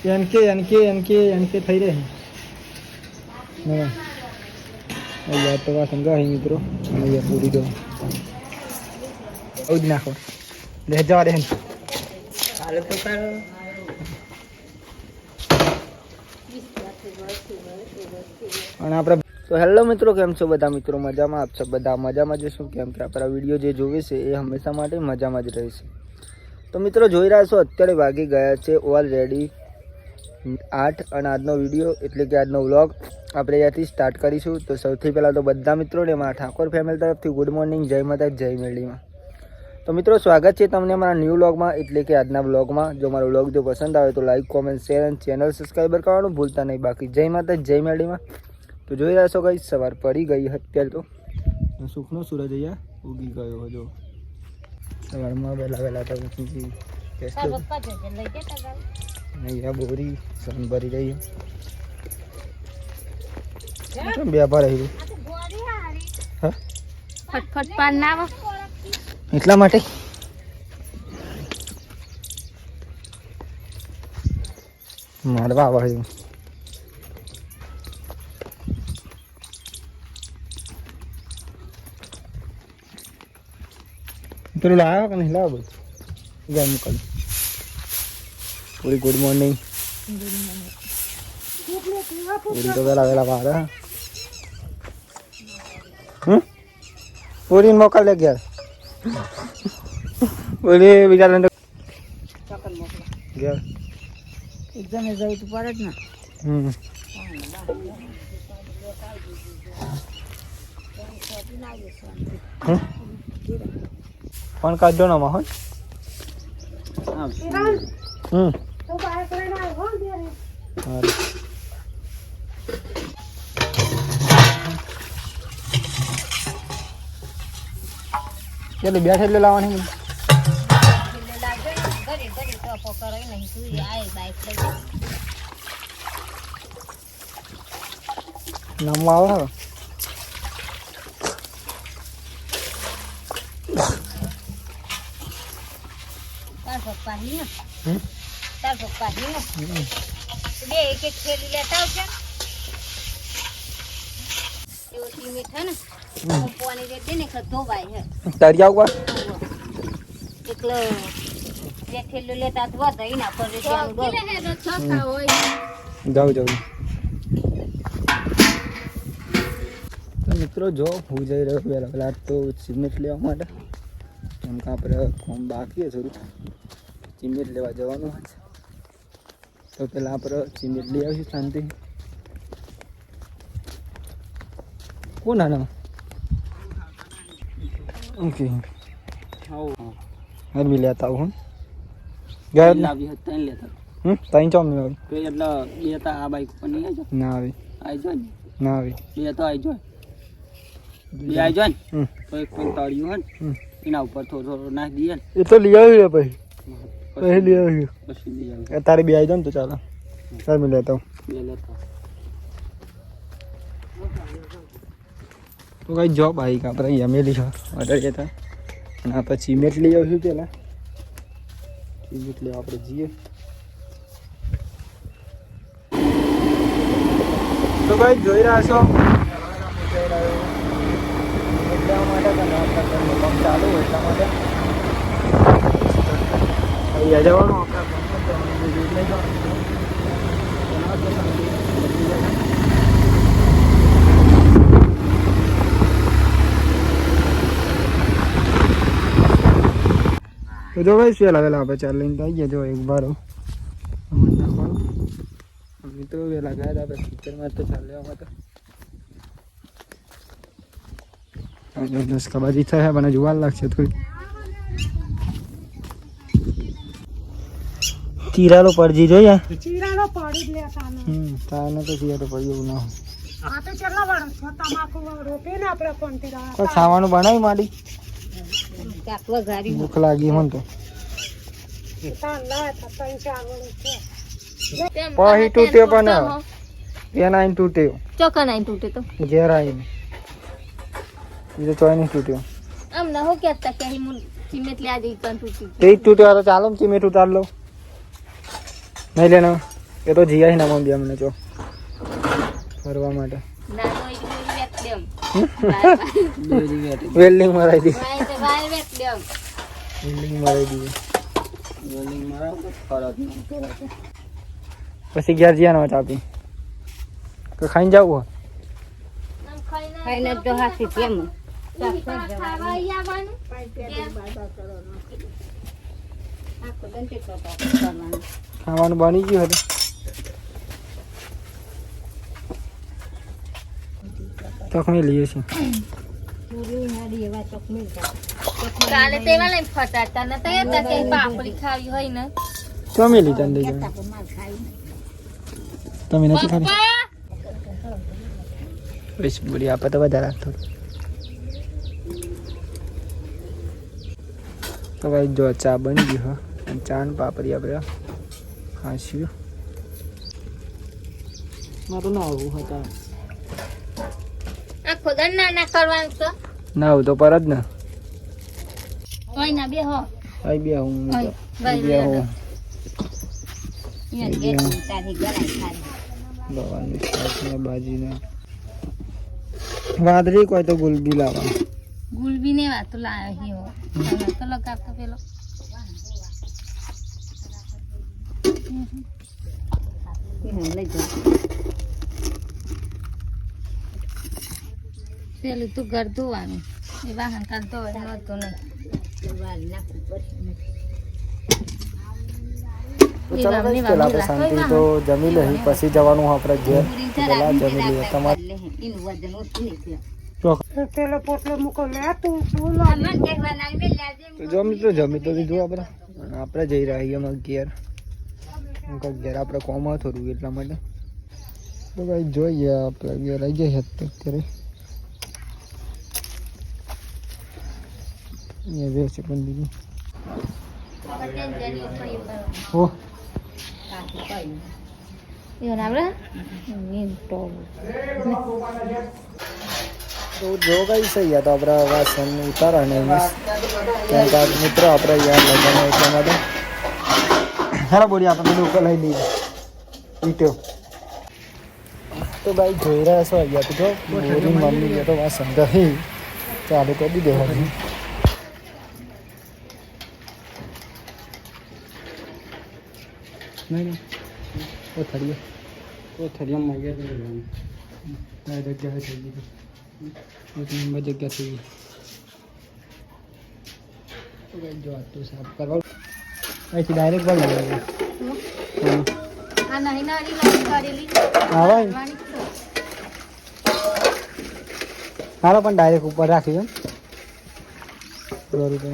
NK થઈ રહે યાર તો સંગા હે મિત્રો અને યાર પૂરી દો આવું જ નાખો લે જવા દે હાલે તો તારો અને આપણે તો હેલો મિત્રો, કેમ છો બધા મિત્રો? મજામાં? આપ સબ બધા મજામાં જશું કેમ કે આપણા વિડીયો જે જોવે છે એ હંમેશા માટે મજામાં જ રહેશે. તો મિત્રો જોઈ રહ્યા છો અત્યારે વાગી ગયા છે ઓલરેડી 8 અને આજનો વિડીયો એટલે કે આજનો વ્લોગ આપણે અહીંયાથી સ્ટાર્ટ કરીશું. તો સૌથી પહેલાં તો બધા મિત્રોને મારા ઠાકોર ફેમિલી તરફથી ગુડ મોર્નિંગ, જય માતા, જય મેળીમાં. તો મિત્રો સ્વાગત છે તમને મારા ન્યૂ વ્લોગમાં એટલે કે આજના વ્લોગમાં. જો મારો વ્લોગ જો પસંદ આવે તો લાઈક, કોમેન્ટ, શેર અને ચેનલ સબસ્ક્રાઈબર કરવાનું ભૂલતા નહીં. બાકી જય માતા, જય મેળીમાં. તો જોઈ રહ્યા છો ગઈ સવાર પડી ગઈ અત્યારે તો સુખનો સૂરજ અહીંયા ઉગી ગયો. જો સવારમાં વહેલા તો અહીંયા બોરી સન ભરી રહી છે બે ભર રહી ફટફટ પાર ના એટલા માટે મારવા આવે પેલું લાવ્યો કે નહીં લાવો બધું જાય મોકલ. પૂરી ગુડ મોર્નિંગ. પૂરી તો વહેલા બહાર પૂરી મોકલ લે ઘેર. પૂરી બીજા ઘેર એકદમ જવું તો પડે જ ને. ફોન કાઢજો ને માં કેટલી બેઠ એટલે લાવવાની નામમાં આવે જાઉં. મિત્રો જો હું જઈ રહ્યો પહેલા તો સિમેન્ટ લેવા માટે, કેમ કે આપણે ફોર્મ બાકી છે થોડું સિમેન્ટ લેવા જવાનું હોય. તો પહેલાં આપણે સિમેન્ટ લઈ આવીશું શાંતિ. કોણ નાના ઓકે હા બી લેતા આવું ગયા ત્રણ ચોમ નહીં ના આવે ના આવે એના ઉપર થોડો નાખી દઈએ એ તો લઈ આવી પછી લઈ આવી તારે બે આવી જાવ ને તો ચાલો ચાલ મેં લેતા હું તો કઈ જોબ આવી આપણે અહીંયા મેલી છે ઓર્ડર જતા અને આપણે સિમેન્ટ લઈ આવીશું પેલા સિમેન્ટ લેવા આપણે જઈએ. તો કઈ જોઈ રહ્યા છો એટલા માટે ચાલુ એટલા માટે અહીંયા જવાનું તો જો ભાઈ વહેલા આપણે ચાલ લઈને આવી ગયા. જો એક બાર મિત્રો વહેલા ગયા હતા આપણે પિક્ચરમાં તો ચાલ લેવા માટે કબાજી થાય મને જોવા લાગશે થોડી. ચીરાલો પડજી જોઈએ ચીરાનો પડી જ લેતા તાને તો ચીરાલો પડી એવું ના આ તો કેટલા વર્ષ તમાકુ રોપે ને આપણે કોંતીરા તો ખાવાનું બનાવી માંડી કાકવા ગાડી ભૂખ લાગી મને તો પછી તૂટ્યો પણ એના તૂટ્યો ચોકા નાઈ તૂટે તો ઘેર આવીને એ તો ચોય નહીં તૂટ્યો આમ ના હો કેતા કે હું ચિમેટ લે આજે કન તૂટી તે તૂટ્યો તો ચાલો ચિમેટ ઉતાર લો નહીં લેના એ તો જીયા ના મમ્મી અમને જો ફરવા માટે વેલ્ડિંગ મરાઈ દી વેલ્ડિંગ મરાઈ દી પછી ઘેર જીયા ચા પી તો ખાઈને જાવું ખાઈને તો હાથી કેમ ખાવાનું બની ગયું હતું ચોકમી લઈએ છીએ કાલે તેવા લઈને ફટાતા ન તો હતા કે પાપડી ખાવી હોય ને ચોમી લીધા લઈ જાવ તમે નથી ખાધી બસ બુરી આપે તો વધારે રાખતો તો ભાઈ જો ચા બની ગઈ હો અને ચા ને પાપડી આપણે ખાશું મારું ના આવું હતા આખો દન ના કરવાનું તો ના આવું તો પર જ ને હોય ના બે હો આઈ બે હું હોય બે હું યે કે તારી ગરાઈ ખાલી ભગવાનની શાક ને ભાજીને વાદળી કોઈ તો ગુલબી લાવવા ગુલબી ને વાત લાયો હી હો તો લગાવતો પેલો લઈ જાઓ પેલું તું ઘર ધોવાનું એ વાહન કાઢતો હોય નહોતું નહીં તો ચાલો guys, પેલા આપણે શાંતિ તો જમી લઈ પછી જવાનું આપણે ઘેર પેલા જમી લઈએ તમારે પેલો પોટલો મૂકો લે તું તો જો મિત્રો જમી તો દીધું આપણે અને આપણે જઈ રહ્યા છીએ અમારા ઘેર ઘેર આપણે કોમ થોડું એટલા માટે તો ભાઈ જોઈએ આપણે ઘેર આવી જઈએ અત્યારે ये वैसे बन दी हो तो जो गई सही है तो अपना वासन उतारा नहीं क्या मित्र अपना यार लगाना એટલા માટે હારા બોડી આપણે લોકો લઈ લઈએ ઈટો તો ભાઈ જોઈ રહ્યા છો અહીંયા તો જો મોરી મમ્મી તો વાસન ગઈ ચાલુ કરી દેવાની नहीं वो थड़िया मांगे जगह है चाहिए एक नंबर जगह चाहिए जो तो साफ करवा ऐसे डायरेक्ट बन जाएगा આ નહીં નારી નારી કરેલી આવા હાલો પણ ડાયરેક્ટ ઉપર રાખી દો બરોબર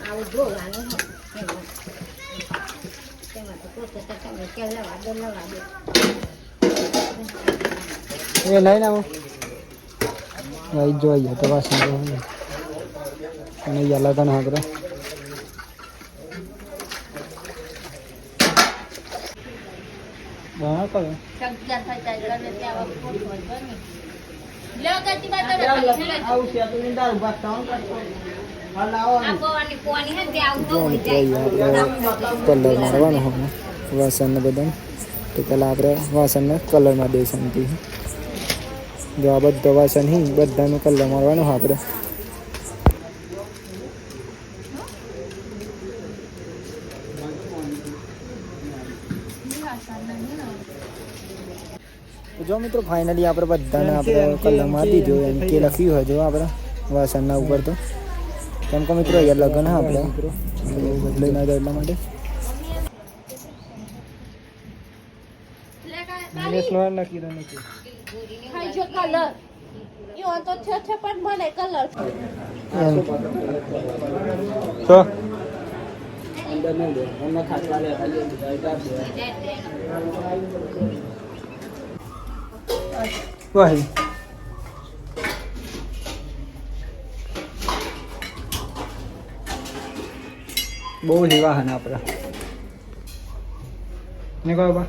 આવું જોવાનું તેમાં તો પોતે તો તમે કે લવા દો એ લઈ ના ભાઈ જોઈએ તો વાસણ અને અહીંયા લગન આપણે બહાર કરો સબ્જા થાય જાય ગમે ત્યાં ફોટો હોય બની લ્યો ગતિ બાદ આવું છે તો નિંદા ઉભા થાવ આ પવાની પોની હે તે આવતો હોય કલર મારવાનો હોય વાસણને બધા તો પહેલાં આપણે વાસણને કલરમાં દઈ શાંતિ જો આ બધા વાસણ હી બધાનું કલર મારવાનું આપણે જો મિત્રો ફાઇનલી આપણે બધાને આપણે કલર મારી દીધો એમ કે લખ્યું હોય જો આપણે વાસણના ઉપર તો કેમ કે મિત્રો અહીંયા લગ્ન હા આપણે બદલાઈ ના જાય એટલા માટે ખાઈ જો કલર યો તો છે પણ મને કલર તો અંદર નહીં દે એમને ખાટલા લે વાહી બહુ જ વાહન આપણે ને કહો બા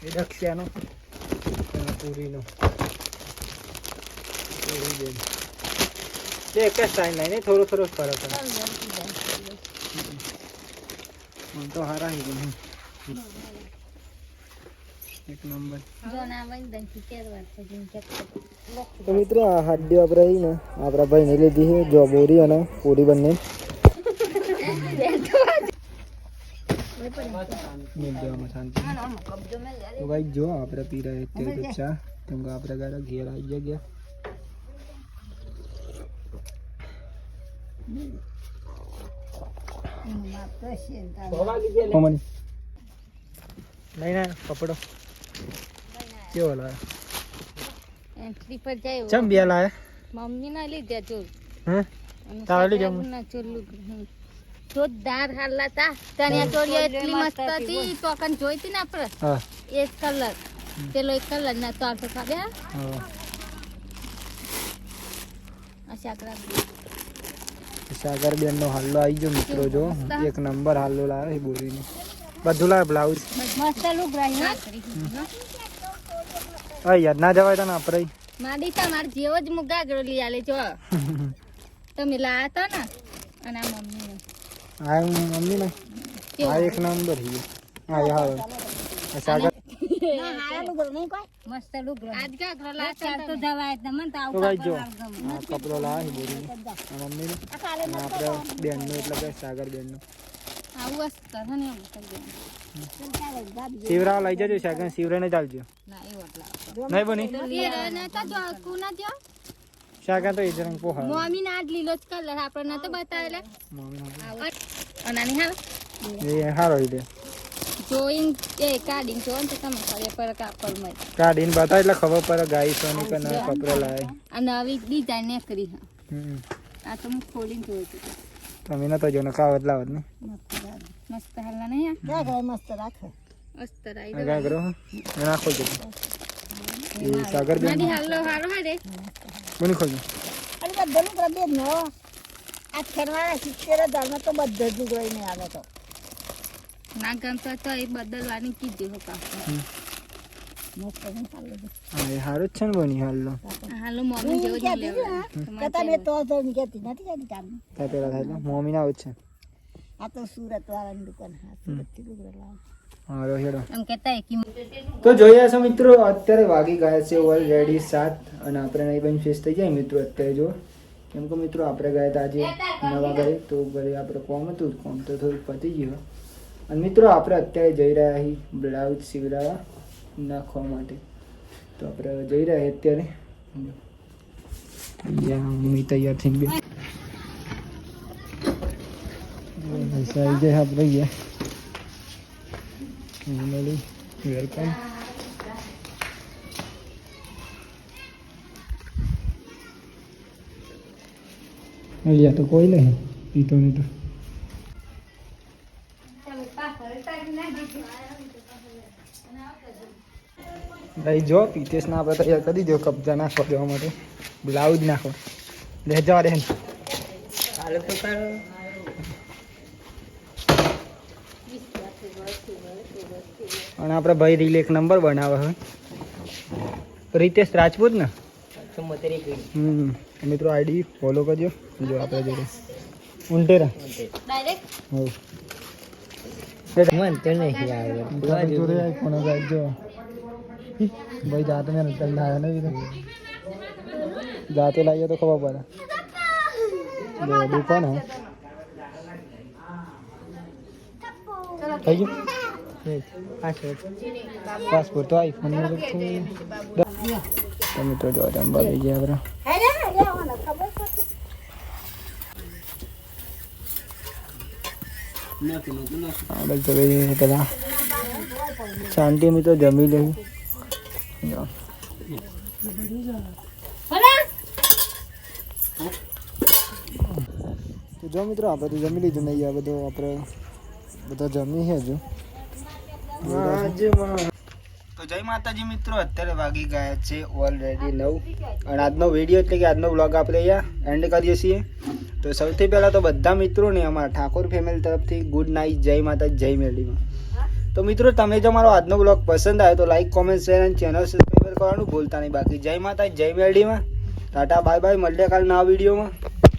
એ દક્ષિયાનો પૂરીનો પૂરી બેન બે એક જ સ્ટાઇલ નહીં થોડો થોડો ફરક હોય મને તો હારા હી ગયું એક નંબર તો મિત્રો આ હાડીઓ આપણે રહી ને આપણા ભાઈને લીધી છે જો બોરી અને પૂરી બંને મિલ જવામાં શાંતિ તો ભાઈ જો આપણે પી રહ્યા અત્યારે ચા કેમ કે આપણે ઘરે ઘેર આવી ગયા નહીં ના કપડો કેવો લાવે એન્ટ્રી પર જાય ચમ બે લાવે મમ્મી ના લીધે ચોર હે તારે લીધે ના ચોરલું જોરદાર હાલા તા તણિયા ચોરી એટલી મસ્ત હતી તો કન જોઈતી ને આપણે હા એક કલર પેલો એક કલર ના તો આટલો ખાધે હા આ શાકરા સાગર બેન નો હાલ્લો આવી ગયો મિત્રો જો એક નંબર હાલ્લો લાવે બોરીનો બધું લાવે બ્લાઉઝ મસ્ત લુક રહી હા હા યાદ ના જવાય તને આપણે માડી તમાર જેવો જ મુગાગરો લઈ આલે જો તમે લાયા તા ને અને આ મમ્મી ને આ મમ્મી ને આ એક નંબર હી હા યાર સાગર મસ્ત લુક આજ ગાગરો લાયા તો દવાય તમને તો તો ભાઈ જો આ કપડો લાવે બોરીનો આ મમ્મી ને આપણે બેન નો એટલે કે સાગર બેન નો આવું અસ્તર હે ને શિવરા લઈ જજો સાગર શિવરા ને ચાલજો ના એ વટલા નહીં બની એ નતા જો કુના જો સાગર તો એ જરંગ પોહા મમ્મી ના આજ લીલો જ કલર આપણે નતો બતાવેલા અનાની હાલ એ હારો ઈ દે જોઈન એ કાઢીને જો ને તો તમે ખરે પર કાપડ મય કાઢીને બતાય એટલે ખબર પડે ગાઈ સોની કે ના કપડો લાવે આ નવી ડિઝાઇન ને કરી હા હમ આ તો હું ખોલીને જોઈ છું તમે નતો જો ને કાવત લાવત ને મસ્ત હાલના નહીં મસ્ત રાખે અસ્તર આઈ આ ગાગરો નાખો જો એ સાગર બેન માડી હાલો હારો હારે બની ખોજો અને બધું પ્રદેશ નો આ ખેરવાના 70 દાલમાં તો બધું જ જોઈને આવે તો ના ગમતા તો એ બદલવાની કીધી હો કા હા એ હારું જ છે ને બની હાલો હાલો મમ્મી જેવો જ લેવા કતા બે તો કેતી નથી કેતી કામ તા પેલા થાય મમ્મી ના આવું છે આ તો સુરત વાળાની દુકાન હા સુરત થી લુગડા લાવ હા રો હેડો એમ કહેતા કે તો જોયા છો મિત્રો અત્યારે વાગી ગયા છે ઓલરેડી 7 અને આપણે નહીં પણ ફેસ થઈ જાય મિત્રો અત્યારે જો કેમ કે મિત્રો આપણે ગયા હતા આજે નવા ઘરે તો ઘરે આપણે કોમ હતું કોમ તો થોડું પતી ગયું અને મિત્રો આપણે અત્યારે જઈ રહ્યા છીએ બ્લાઉઝ સીવડાવવા નાખવા માટે તો આપણે જઈ રહ્યા અત્યારે મમ્મી તૈયાર થઈ ગઈ સાઈ જાય આપણે ગયા વેલકમ અહીંયા તો કોઈ નહીં પીતો નહીં તો ભાઈ જો પીતેશ ના આપણે તૈયાર કરી દો કબજા નાખવા જવા માટે બ્લાઉઝ નાખવા લે જવા દે અને આપણે ભાઈ રીલ એક નંબર બનાવે છે રીતેશ રાજપૂત ને મિત્રો આઈડી ફોલો કરજો જો આપણે જોડે ઉંટેરા ડાયરેક્ટ હો મન તો નહીં આવે જોડે ફોન કરજો ભાઈ જાતે મેં નતર લાયા ને જાતે લાવીએ તો ખબર પડે જો દુકાન હે થઈ ગયું પાસપોર્ટ તો આઈફોન નો તો તમે તો જો જમવા લઈ ગયા આપણે તો પેલા શાંતિ મિત્રો જમી લઈ જો મિત્રો આપણે તો જમી લીધું નહીં આ બધું આપણે બધા જમી છે હજુ તો જય માતાજી મિત્રો અત્યારે વાગી ગયા છે ઓલરેડી 9 અને આજનો વિડીયો એટલે કે આજનો વ્લોગ આપણે અહીંયા એન્ડ કરીએ છીએ તો સૌથી પહેલાં તો બધા મિત્રોને અમારા ઠાકોર ફેમિલી તરફથી ગુડ નાઇટ જય માતાજી જય મેરડીમાં તો મિત્રો તમે જો મારો આજનો બ્લોગ પસંદ આવ્યો તો લાઈક કોમેન્ટ શેર અને ચેનલ સબસ્ક્રાઈબ કરવાનું ભૂલતા નહીં. બાકી જય માતા જય મેરડીમાં ટાટા બાય બાય. મળીએ કાલ નવા વિડીયોમાં.